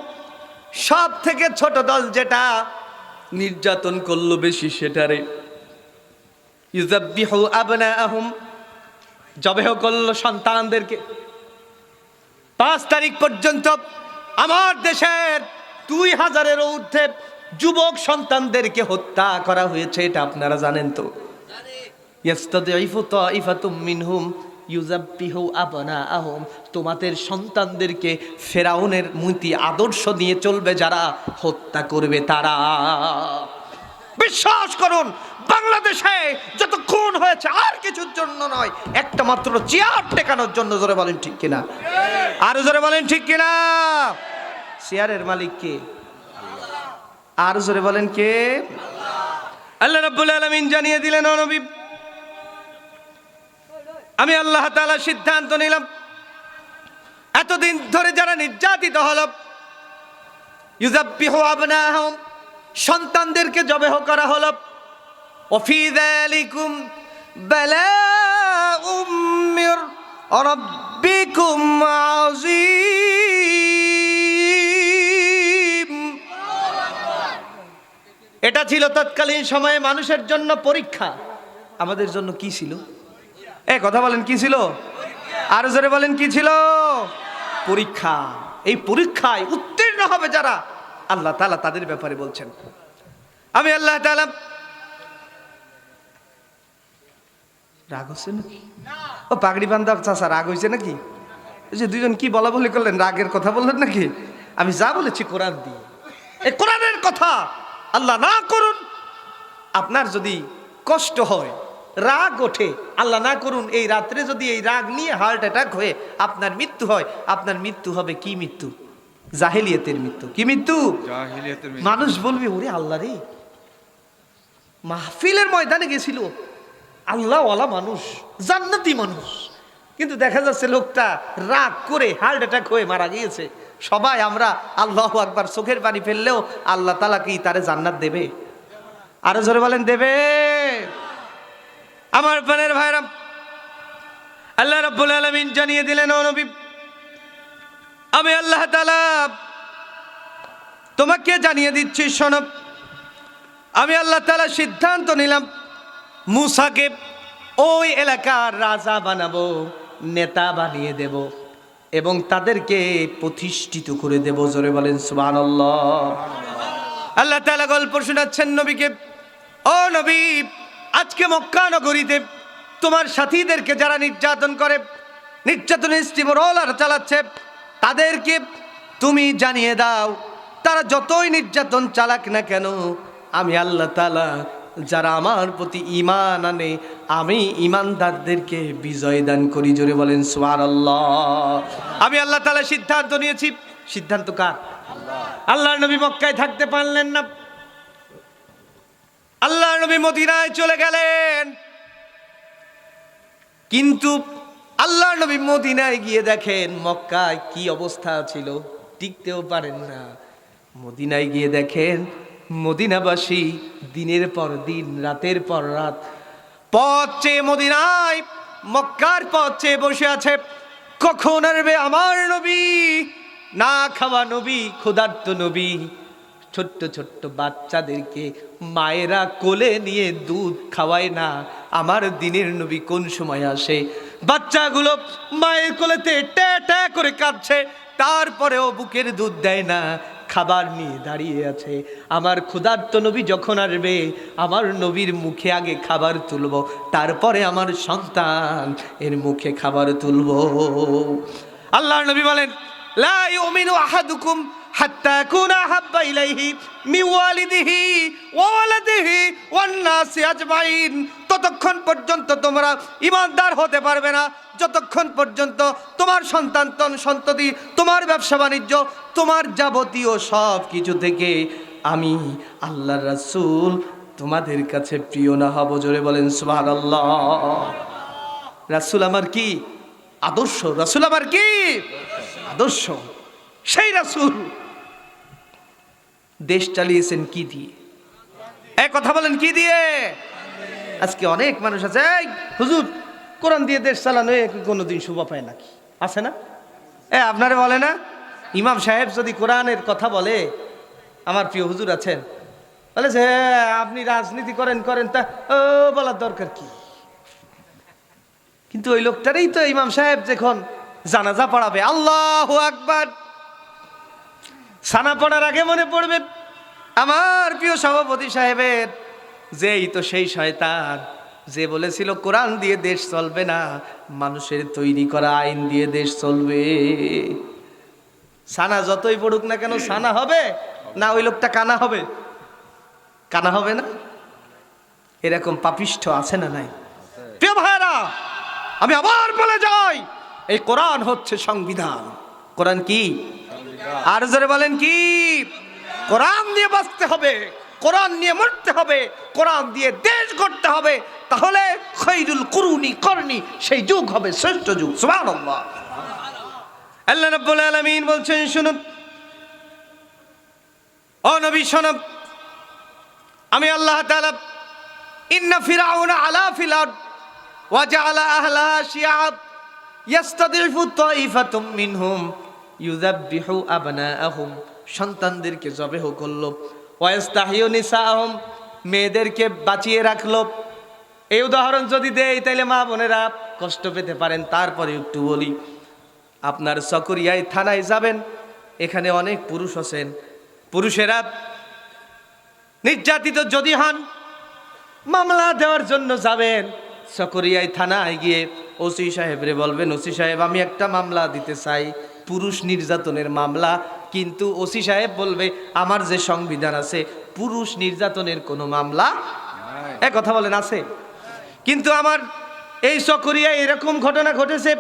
সব থেকে ছোট দল যেটা নির্যাতন করলো বেশি সেটারে, ইউযাব্বিহু আবনাআহুম, জবেহ করলো সন্তানদেরকে। 5 তারিখ পর্যন্ত আমার দেশের 2000-এর ঊর্ধ্বে যুবক সন্তানদেরকে হত্যা করা হয়েছে, এটা আপনারা জানেন তো? ইয়াস্তাদিফু তাইফাতুম মিনহুম ইউযাব্বিহু আবনাআহুম, তোমাদের সন্তানদেরকে ফেরাউনের নীতি আদর্শ নিয়ে চলবে যারা, হত্যা করবে তারা। বিশ্বাস করুন, বাংলাদেশে যত খুন হয়েছে আর কিছুর জন্য নয়, একটা মাত্র চেয়ার টেকানোর জন্য। জোরে বলেন ঠিক কিনা? আরো জোরে বলেন ঠিক কিনা? চেয়ারের মালিক কে? আর জোরে বলেন কে? আল্লাহ রাব্বুল আলামিন জানিয়ে দিলেন, ও নবী, আমি আল্লাহ তাআলা সিদ্ধান্ত নিলাম, এতদিন ধরে যারা নির্যাতিত হলো, ইউযাব্বিহু আবনাআহুম, সন্তানদেরকে জবেহ করা হলো, ওয়াফি যালিকুম বালাউম মির রাব্বিকুম আযীম। এটা ছিল তৎকালীন সময়ে মানুষের জন্য পরীক্ষা। আমাদের জন্য কি ছিল? কথা বলেন, কি ছিল? আর জোরে বলেন, কি ছিল? পরীক্ষা। এই পরীক্ষায় উত্তীর্ণ হবে যারা, আল্লাহ তাআলা তাদের ব্যাপারে বলছেন, আমি আল্লাহ তাআলা। রাগ হচ্ছে নাকি? ও পাগড়ি বান্ধব চাচা, রাগ হয়েছে নাকি? এই যে দুইজন কি বলা বলি করলেন, রাগের কথা বললেন নাকি? আমি যা বলেছি কোরআন দিয়ে, এই কোরআনের কথা। আল্লাহ না করুন আপনার যদি কষ্ট হয়, রাগ ওঠে, আল্লাহ না করুন এই রাত্রে যদি এই রাগ নিয়ে হার্ট অ্যাটাক হয়ে আপনার মৃত্যু হয়, আপনার মৃত্যু হবে কি মৃত্যু? জাহেলিয়াতের মৃত্যু। কি মৃত্যু? মানুষ বলবে, ওরে আল্লাহ রে, মাহফিলের ময়দানে গেছিল, আল্লাহওয়ালা মানুষ, জান্নাতি মানুষ, কিন্তু দেখা যাচ্ছে লোকটা রাগ করে হার্ট অ্যাটাক হয়ে মারা গিয়েছে। সবাই আমরা আল্লাহু আকবার চোখের পানি ফেললেও আল্লাহ তাআলা কি তারে জান্নাত দেবে? আরো জোরে বলেন, দেবে? আমার প্রাণের ভাইরা, আল্লাহ রাব্বুল আলামিন জানিয়ে দিলেন, ও নবী, আমি আল্লাহ তাআলা তোমাকে জানিয়ে দিচ্ছি, শোনো, আমি আল্লাহ তাআলা সিদ্ধান্ত নিলাম মূসাকে ওই এলাকার রাজা বানাবো, নেতা বানিয়ে দেব এবং তাদেরকে প্রতিষ্ঠিত করে দেব। জোরে বলেন সুবহানাল্লাহ। আল্লাহ তাআলা গল্প শোনাচ্ছেন নবীকে, ও নবী, আজকে মক্কা নগরীতে তোমার সাথীদেরকে যারা নির্যাতন করে, নির্যাতনের স্টিমরোলার চালাচ্ছে, তাদেরকে তুমি জানিয়ে দাও, তারা যতই নির্যাতন চালাক না কেন, আমি আল্লাহ তাআলা যারা আমার প্রতি ঈমান আনে, আমি ঈমানদারদেরকে বিজয় দান করি। জোরে বলেন সুবহানাল্লাহ। আমি আল্লাহ তাআলা সিদ্ধান্ত নিয়েছি। সিদ্ধান্ত কার? আল্লাহর নবী মক্কায় থাকতে পারলেন না, আল্লাহর নবী মদিনায় চলে গেলেন। কিন্তু আল্লাহর নবী মদিনায় গিয়ে দেখেন মক্কায় কি অবস্থা ছিল, টিকতেও পারেন না। মদিনায় গিয়ে দেখেন মদিনাবাসী দিনের পর দিন, রাতের পর রাত পথ চেয়ে মদিনায়, মক্কার পথ চেয়ে বসে আছে। কখন আসবে আমার নবী? না খাওয়া নবী, ক্ষুধার্ত নবী। ছোট্ট ছোট্ট বাচ্চাদেরকে মায়েরা কোলে নিয়ে দুধ খাওয়ায় না, আমার দিনের নবী কোন সময় আসে? বাচ্চাগুলো মায়ের কোলেতে ট্যা ট্যা করে কাঁদছে, তারপরেও বুকের দুধ দেয় না, খাবার নিয়ে দাঁড়িয়ে আছে। আমার ক্ষুধার্ত নবী যখন আসবে, আমার নবীর মুখে আগে খাবার তুলব, তারপরে আমার সন্তান এর মুখে খাবার তুলব। আল্লাহর নবী বলেন, লা ইউমিনু আহাদুকুম হাত্তা ইয়াকুনা আহাব্বা ইলাইহি মিন ওয়ালিদিহি ওয়া ওয়ালাদিহি ওয়ান নাসি আজমাইন। ততক্ষণ পর্যন্ত তোমরা ঈমানদার হতে পারবে না যতক্ষণ পর্যন্ত তোমার সন্তান, সন্ততি, তোমার ব্যবসা বাণিজ্য, তোমার যাবতীয় সব কিছু থেকে আমি আল্লাহর রাসূল তোমাদের কাছে প্রিয় না হব। জোরে বলেন সুবহানাল্লাহ। রাসূল আমার কি আদর্শ, রাসূল আমার কি আদর্শ। সেই রাসূল দেশ চালিয়েছেন কি দিয়ে? এক কথা বলেন, কি দিয়ে? আজকে অনেক মানুষ আছে, এই হুজুর কোরআন দিয়ে দেশ চালানো কোনোদিন শোভা পায় নাকি? আছে না? আপনারে বলে না, ইমাম সাহেব যদি কোরআনের কথা বলে, আমার প্রিয় হুজুর আছেন, বলে যে আপনি রাজনীতি করেন করেন, তা বলার দরকার কি? কিন্তু ওই লোকটারই তো ইমাম সাহেব যখন জানাজা পড়াবে, আল্লাহু আকবার, সানা পড়ার আগে মনে পড়বে আমার প্রিয় সভাপতি সাহেবের, যেই তো সেই শয়তান যে বলেছিল কোরআন দিয়ে দেশ চলবে না, মানুষের তৈরি করা আইন দিয়ে দেশ চলবে। সানা যতই পড়ুক না কেন, সানা হবে না? ওই লোকটা কানা হবে? কানা হবে না? এরকম পাপিষ্ঠ আছে না নাই? প্রিয় ভাইরা, আমি আবার বলে যাই, এই কোরআন হচ্ছে সংবিধান। কোরআন কি? আর জোরে বলেন কি? কোরআন দিয়ে বাঁচতে হবে, কোরআন নিয়ে মরতে হবে, কোরআন দিয়ে দেশ গড়তে হবে, তাহলে খৈরুল কুরুনি করনি, সেই যুগ হবে শ্রেষ্ঠ যুগ। সুবহানাল্লাহ। আল্লাহ রাব্বুল আলামিন বলছেন, শুনুন ও নবী, শুনুন, আমি আল্লাহ তাআলা ইন্না ফিরআউনা আলা ফিল আরদ ওয়া জাআলা আহলাহা শিয়াব ইয়াস্তাদিফু তাইফাতুম মিনহুম ইউযাব্বিহু আবনাআহুম, সন্তানদেরকে জবেহ করলো, ওয়াস্তাহিয়ু নিসাআহুম, মেয়েদেরকে বাঁচিয়ে রাখলো। এই উদাহরণ যদি দেই তাহলে মা বোনেরা কষ্ট পেতে পারেন, তারপরে একটু বলি। আপনার চকরিয়ায় থানায় যাবেন, এখানে অনেক পুরুষ আছেন, পুরুষেরা নির্যাতিত যদি হন, মামলা দেওয়ার জন্য যাবেন, চকরিয়ায় থানায় গিয়ে ওসি সাহেবরে বলবেন, ওসি সাহেব আমি একটা মামলা দিতে চাই, পুরুষ নির্যাতনের মামলা। কিন্তু ওসি সাহেব বলবে, আমার যে সংবিধান আছে পুরুষ নির্যাতনের কোনো মামলা এক কথা বলেন আছে। কিন্তু আমার এই চকরিয়ায় এরকম ঘটনা ঘটেছে,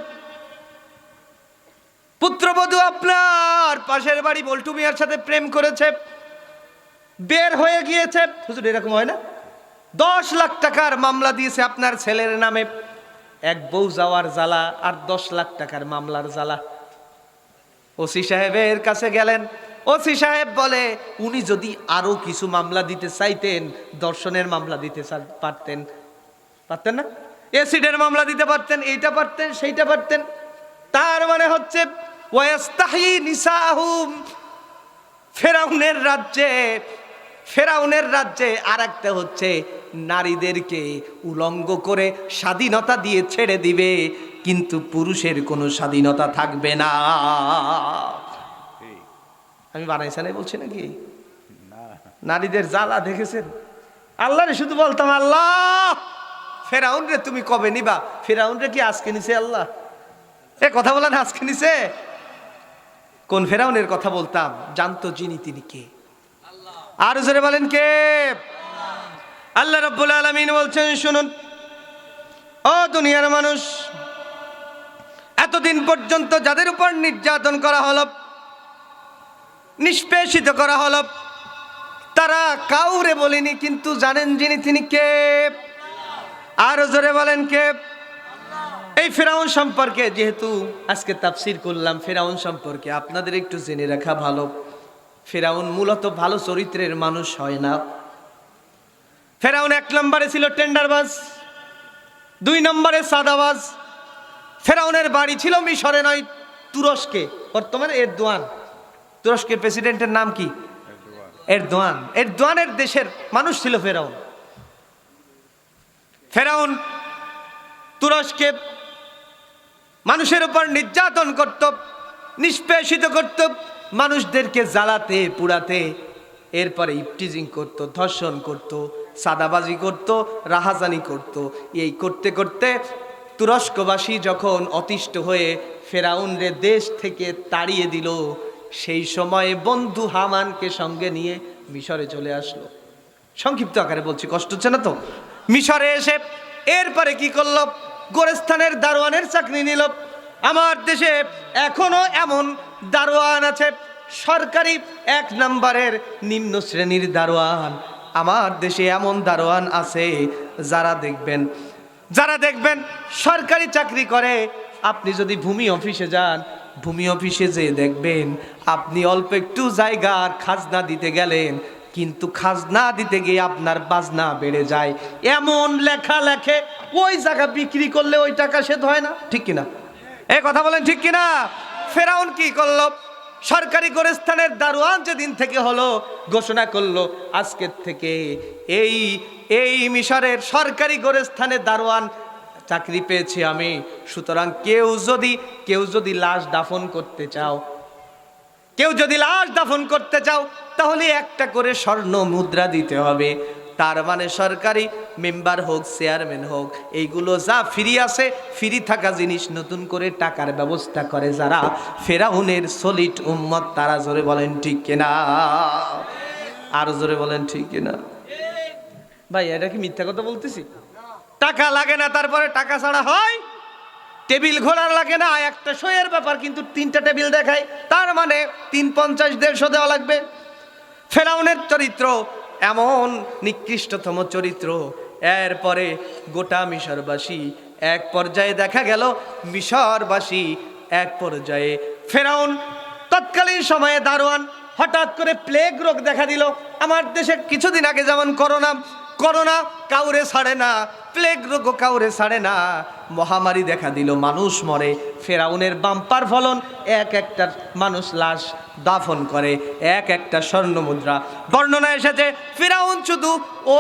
পুত্রবধূ আপনার পাশের বাড়ি বল্টু মিয়ার সাথে প্রেম করেছে, বের হয়ে গিয়েছে। হুজুর এরকম হয় না? 10 লাখ টাকার মামলা দিয়েছে আপনার ছেলের নামে, এক বউ যাওয়ার জ্বালা আর 10 লাখ টাকার মামলার জ্বালা। ওসি সাহেবের কাছে গেলেন, ওসি সাহেব বলে উনি যদি আরো কিছু মামলা দিতে চাইতেন, দর্শনের মামলা দিতে পারতেন, পারতেন না? এসিডের মামলা দিতে পারতেন, এইটা পারতেন, সেইটা পারতেন। তার মানে হচ্ছে ওয়াস্তাহি নিসাহুম, ফেরাউনের রাজ্যে আর একটা হচ্ছে নারীদেরকে উলঙ্গ করে স্বাধীনতা দিয়ে ছেড়ে দিবে, কিন্তু পুরুষের কোনো স্বাধীনতা থাকবে না। আমি বানাইছানাই বলছি নাকি? নারীদের জ্বালা দেখেছেন? আল্লাহরে শুধু বলতাম, আল্লাহ ফেরাউন রে তুমি কবে নিবা? ফেরাউন রে কি আজকে নিছে আল্লাহ? এ কথা বলেন, আজকে নিছে? কোন ফেরাউনের কথা বলতাম? জানতো যিনি তিনি কে। আর জোরে বলেন কে? আল্লাহ রাব্বুল আলামিন বলছেন, শুনুন ও দুনিয়ার মানুষ, এতদিন পর্যন্ত যাদের উপর নির্যাতন করা হলো, নিষ্পেষিত করা হলো, তারা কাউরে বলেনি, কিন্তু জানেন যিনি তিনি কে? আর জোরে বলেন কে? এই ফেরাউন সম্পর্কে যেহেতু আজকে তাফসীর করলাম, ফেরাউন সম্পর্কে আপনাদের একটু জেনে রাখা ভালো। ফেরাউন মূলত ভালো চরিত্রের মানুষ হয় না। ফেরাউন 1 নম্বরে ছিল টেন্ডারবাজ, 2 নম্বরে সাদাবাজ। ফেরাউনের বাড়ি ছিল মিশরে নয়, তুরস্কে, বর্তমানে এরদোয়ান। তুরস্কের প্রেসিডেন্টের নাম কি? এরদোয়ান। এরদোয়ানের দেশের মানুষ ছিল ফেরাউন। ফেরাউন তুরস্কে মানুষের উপর নির্যাতন করত, নিষ্পেষিত করত, মানুষদেরকে জ্বালাতে পুড়াতে, এরপরে ইফটিজিং করত, ধর্ষণ করত, সাদাবাজি করত, রাহাজানি করত। এই করতে করতে তুরস্কবাসী যখন অতিষ্ঠ হয়ে ফেরাউনরে দেশ থেকে তাড়িয়ে দিল, সেই সময়ে বন্ধু হামানকে সঙ্গে নিয়ে মিশরে চলে আসলো। সংক্ষিপ্ত আকারে বলছি, কষ্ট হচ্ছে না তো? মিশরে এসে এরপরে কি করলো? গোরস্থানের দারোয়ানের চাকরি নিল। আমার দেশে এখনো এমন দারোয়ান আছে, সরকারি 1 নম্বরের নিম্ন শ্রেণীর দারোয়ান। আমার দেশে এমন দারোয়ান আছে যারা দেখবেন সরকারি চাকরি করে। আপনি যদি ভূমি অফিসে যান, ভূমি অফিসে যেয়ে দেখবেন আপনি অল্প একটু জায়গার খাজনা দিতে গেলেন, কিন্তু খাজনা দিতে গিয়ে আপনার বাজনা বেড়ে যায়। এমন লেখা লেখে ওই জায়গা বিক্রি করলে ওই টাকা শোধ হয় না, ঠিক কিনা? এই কথা বলেন, ঠিক কিনা? ফেরাউন কি করলো? সরকারি গোরস্থানের দারোয়ান যেদিন থেকে হলো, ঘোষণা করলো আজকের থেকে এই মিশরের সরকারি গোরস্থানের দারোয়ান চাকরি পেয়েছি আমি। সুতরাং কেউ যদি লাশ দাফন করতে চাও, তাহলে একটা করে স্বর্ণ মুদ্রা দিতে হবে। তার মানে সরকারি মেম্বার হোক, চেয়ারম্যান হোক, এইগুলো যা ফ্রি আছে, ফ্রি থাকা জিনিস নতুন করে টাকার ব্যবস্থা করে যারা ফেরাউনের সলিড উম্মত, তারা জোরে বলেন ঠিক কিনা? আর জোরে বলেন ঠিক কিনা? ভাই এটা কি মিথ্যা কথা বলতেছি? টাকা লাগে না, তারপরে টাকা ছাড়া হয়? টেবিল ঘোরার লাগে না, একটা শোয়ের ব্যাপার, কিন্তু 3টা টেবিল দেখায়, তার মানে 350 150 দেওয়া লাগবে। ফেরাউনের চরিত্র এমন নিকৃষ্টতম চরিত্র। এরপরে গোটা মিশরবাসী এক পর্যায়ে দেখা গেল, মিশরবাসী এক পর্যায়ে ফেরাউন তৎকালীন সময়ে দারোয়ান, হঠাৎ করে প্লেগ রোগ দেখা দিল। আমার দেশে কিছুদিন আগে যেমন করোনা কাউরে ছাড়ে না, প্লেগ রোগও কাউরে ছাড়ে না, মহামারী দেখা দিল, মানুষ মরে। ফেরাউনের বাম্পার ফলন, এক একটা মানুষ লাশ দাফন করে, এক একটা স্বর্ণ মুদ্রা। বর্ণনা এসেছে ফেরাউন শুধু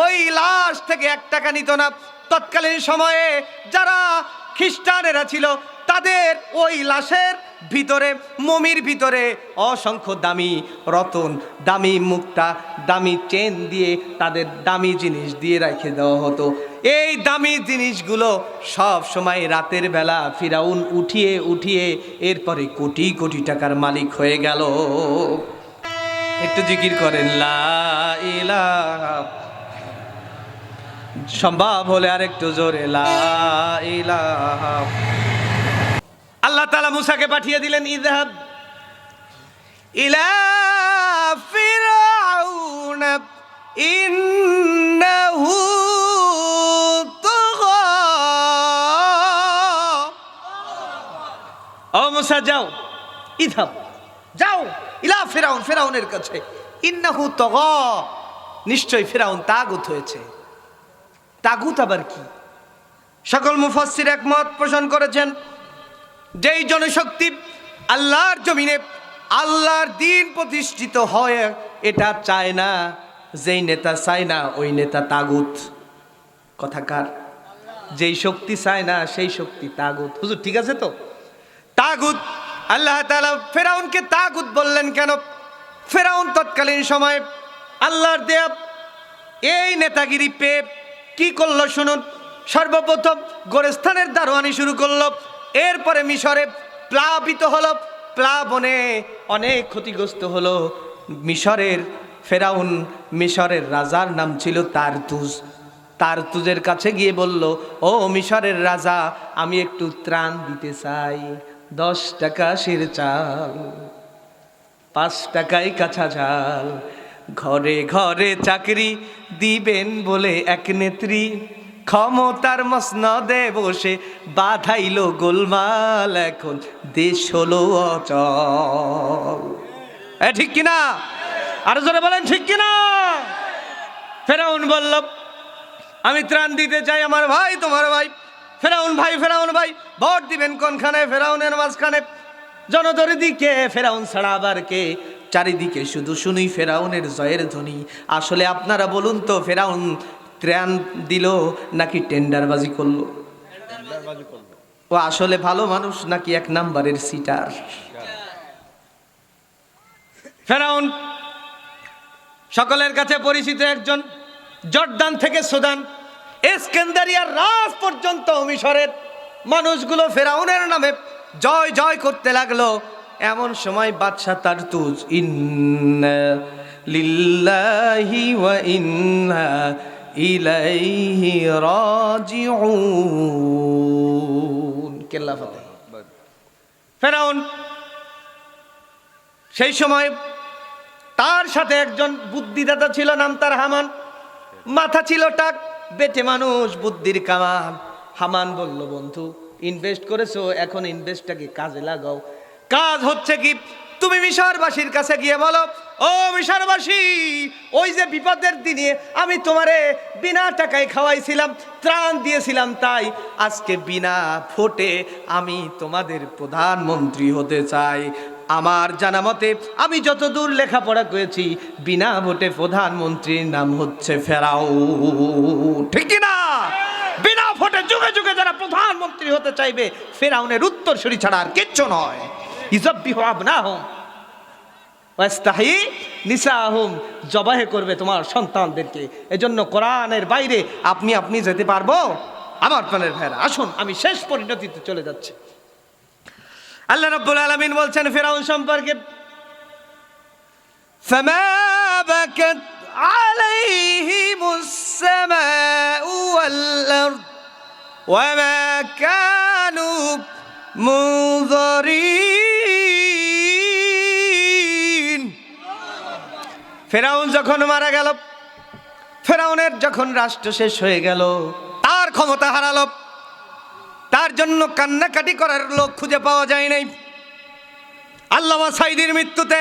ওই লাশ থেকে 1 টাকা নিত না, তৎকালীন সময়ে যারা খ্রিস্টানেরা ছিল তাদের ওই লাশের ভিতরে, মমির ভিতরে অসংখ্য দামি রতন, দামি মুক্তা, দামি চেন দিয়ে, তাদের দামি জিনিস দিয়ে রেখে দেওয়া হতো। এই দামি জিনিসগুলো সব সময় রাতের বেলা ফিরাউন উঠিয়ে এরপরে কোটি কোটি টাকার মালিক হয়ে গেল। একটু জিকির করেন লা ইলাহা, সম্ভব হলে আর একটু জোরে লা ইলাহা। আল্লাহ তাআলা মুসাকে পাঠিয়ে দিলেন, ইযহাব ইলা ফিরআউন ইন্নাহু মুসা যাও, ইযহাব, যাও ইলা ফিরাউন, ফিরাউনের কাছে, ইন্নাহু তাগা, নিশ্চয় ফিরাউন তাগুত হয়েছে। তাগুত আবার কি? সকল মুফাসসির একমত পোষণ করেছেন, যেই জনশক্তি আল্লাহর জমিনে আল্লাহর দ্বীন প্রতিষ্ঠিত হয় এটা চায় না, যেই নেতা চায় না ওই নেতা তাগুত। কথাকার, যেই শক্তি চায় না সেই শক্তি তাগুত। হুজুর ঠিক আছে তো? তাগুত। আল্লাহ তাআলা ফিরাউনকে তাগুত বললেন কেন? ফিরাউন তৎকালীন সময়ে আল্লাহর দেয়া এই নেতাগিরি পেয়ে কি করলো শুনুন। সর্বপ্রথম গোরস্থানের দারোয়ানি শুরু করলো, এরপরে মিশরে প্লাবিত হলো, প্লাবনে অনেক ক্ষতিগ্রস্ত হলো মিশরের ফেরাউন। মিশরের রাজার নাম ছিল তারতুজ। তারতুজের কাছে গিয়ে বলল, ও মিশরের রাজা, আমি একটু ত্রাণ দিতে চাই। 10 টাকা সের চাল, 5 টাকায় কাঁচা ঝাল, ঘরে ঘরে চাকরি দিবেন বলে এক নেত্রী, ক্ষমতার মসনদে বসে বাধাইল গোলমাল, এখন দেশ হলো অচল। ঠিক কিনা? আরো জোরে বলেন ঠিক কিনা? ফেরাউন বলল, আমি ত্রাণ দিতে চাই, আমার ভাই তোমার ভাই। ফেরাউন ভাই, ফেরাউন ভাই, ভোট দিবেন কোনখানে? ফেরাউনের মাঝখানে। জনদরিদিকে ফেরাউন ছাড়া আবার কে? চারিদিকে শুধু শুনি ফেরাউনের জয়ের ধ্বনি। আসলে আপনারা বলুন তো, ফেরাউন ত্রাণ দিল নাকি টেন্ডারবাজি করলো? ও আসলে ভালো মানুষ নাকি 1 নাম্বারের সিটার? ফেরাউন সকলের কাছে পরিচিত একজন, জর্দান থেকে সুদান, ইস্কান্দারিয়ার রাজ পর্যন্ত মিশরের মানুষগুলো ফেরাউনের নামে জয় জয় করতে লাগলো। এমন সময় বাদশা তারতুজ, ইন্না লিল্লাহি ওয়া ইন্না ইলাইহি রাজিউন, কেল্লা ফাতে। ফেরাউন সেই সময় তার সাথে একজন বুদ্ধিদাতা ছিল, নাম তার হামান। মাথা ছিল টাক, বেটে মানুষ, বুদ্ধির কামাল। হামান বলল, বন্ধু ইনভেস্ট করেছো, এখন ইনভেস্টটাকে কাজে লাগাও। কাজ হচ্ছে কি, তুমি মিশরবাসীর কাছে গিয়ে বলো, ও মিশরবাসী, ওই যে বিপদের দিনে আমি তোমারে বিনা টাকায় খাওয়াইছিলাম, ত্রাণ দিয়েছিলাম, তাই আজকে বিনা ভোটে আমি তোমাদের প্রধানমন্ত্রী হতে চাই। আমার জানা মতে আমি যতদূর লেখাপড়া করেছি, বিনা ভোটে প্রধানমন্ত্রীর নাম হচ্ছে ফেরাউন। ঠিক কিনা? বিনা ভোটে যুগে যুগে যারা প্রধানমন্ত্রী হতে চাইবে, ফেরাউনের উত্তরসূরি ছাড়া আর কিচ্ছু নয়। ইযাব্বিহু আবনাহুম ওয়াস্তাহি নিসাহুম, জবাহে করবে তোমার সন্তানদেরকে। এজন্য কোরআনের বাইরে আপনি যেতে পারবো? আমার প্রাণের ভাইরা, আসুন আমি শেষ পরিণতিতে চলে যাচ্ছি। আল্লাহ রাব্বুল আলামিন বলছেন ফিরাউন সম্পর্কে, ফামা বাকাত আলাইহিমুস সামাউ ওয়াল আরদ ওয়া মা কানু মুনযারিন। ফিরাউন যখন মারা গেল, ফিরাউনের যখন রাষ্ট্র শেষ হয়ে গেল, তার ক্ষমতা হারালো, তার জন্য কান্নাকাটি করার লোক খুঁজে পাওয়া যায় নাই। আল্লামা সাঈদীর মৃত্যুতে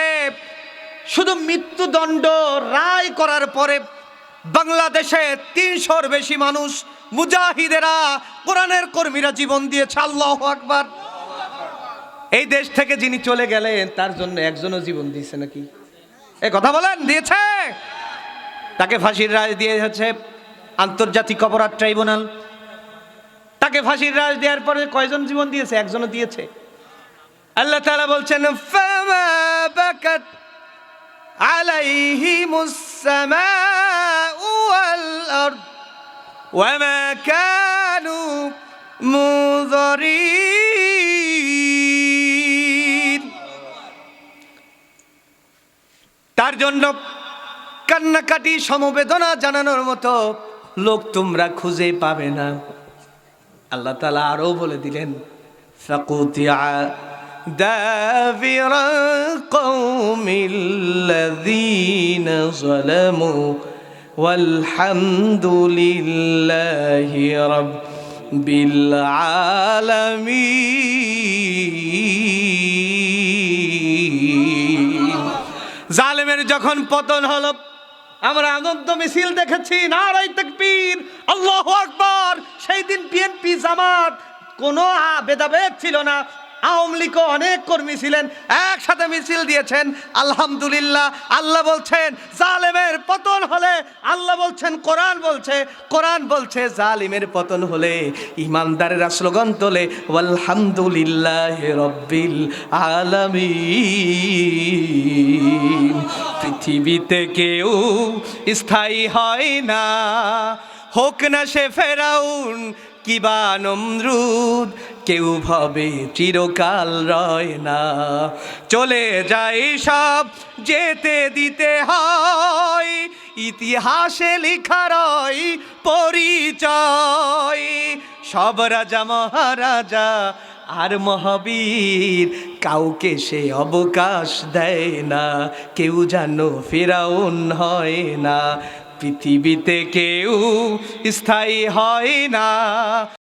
শুধু মৃত্যুদণ্ড রায় করার পরে বাংলাদেশে 300-র বেশি মানুষ, মুজাহিদেরা, কোরআনের কর্মীরা জীবন দিয়েছে। আল্লাহু আকবার। এই দেশ থেকে যিনি চলে গেলেন তার জন্য একজনও জীবন দিয়েছে নাকি? এই কথা বলেন, দিয়েছে? তাকে ফাঁসির রায় দিয়েছে আন্তর্জাতিক অপরাধ ট্রাইব্যুনাল। তাকে ফাঁসির রায় দেওয়ার পরে কয়জন জীবন দিয়েছে? একজনও দিয়েছে। আল্লাহ তাআলা বলছেন, ফামা বাকাত আলাইহিমুস সামাউ ওয়াল আরদ ওয়া মা কানু মুনযারিন। তার জন্য কান্নাকাটি, সমবেদনা জানানোর মতো লোক তোমরা খুঁজে পাবে না। আল্লাহ তাআলা আরো বলে দিলেন, ফাকুতিয়া দাবিরাল কওমিল্লাযীনা যালামু ওয়ালহামদুলিল্লাহি বিল আলামিন। জালেমের যখন পতন হলো, আমরা আনন্দ মিছিল দেখেছি, নারায়ে তাকবীর, আল্লাহু আকবার। সেই দিন বিএনপি জামাত কোনো ভেদাভেদ ছিল না, আওয়ামী লীগ অনেক কর্মী ছিলেন, একসাথে মিছিল দিয়েছেন। আলহামদুলিল্লাহ। আল্লাহ বলছেন জালেমের পতন হলে, আল্লাহ বলছেন, কোরআন বলছে জালিমের পতন হলে ইমানদারেরা স্লোগান তোলে, আলহামদুলিল্লাহি রাব্বিল আলামিন। পৃথিবীতে কেউ স্থায়ী হয় না, হোক না সে ফেরাউন কিবা নমরুদ, কেউ ভাবে চিরকাল রয় না। চলে যায় সব, যেতে দিতে হয়, ইতিহাসে লেখা রয় পরিচয়। সব রাজা মহারাজা আর মহাবীর, কাউকে সে অবকাশ দেয় না, কেউ যেন ফেরাউন হয় না। পৃথিবীতে কেউ স্থায়ী হয় না।